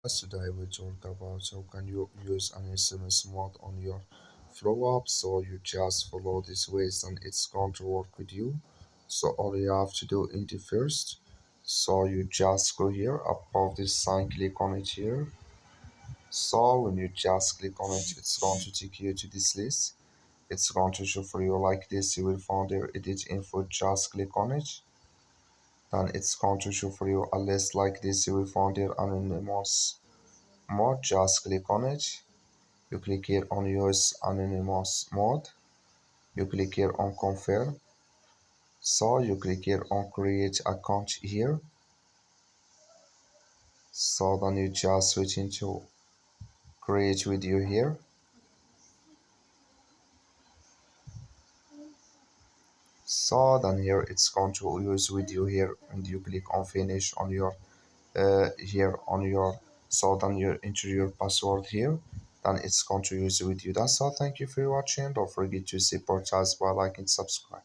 Today we talk about how can you use an SMS mode on your Flow app. So you just follow these ways and it's going to work with you. So all you have to do in the first, so you just go here above this sign, click on it here. So when you just click on it, it's going to take you to this list. It's going to show for you like this. You will find there edit info, just click on it. Then it's going to show for you a list like this. You will find there anonymous mode, just click on it. You click here on use anonymous mode. You click here on confirm. So you click here on create account here. So then you just switch into create video here. So then here it's going to use video here and you click on finish on your here on your, so then you enter your password here, then it's going to use with you. That's all. Thank you for watching. Don't forget to support us by liking, subscribe.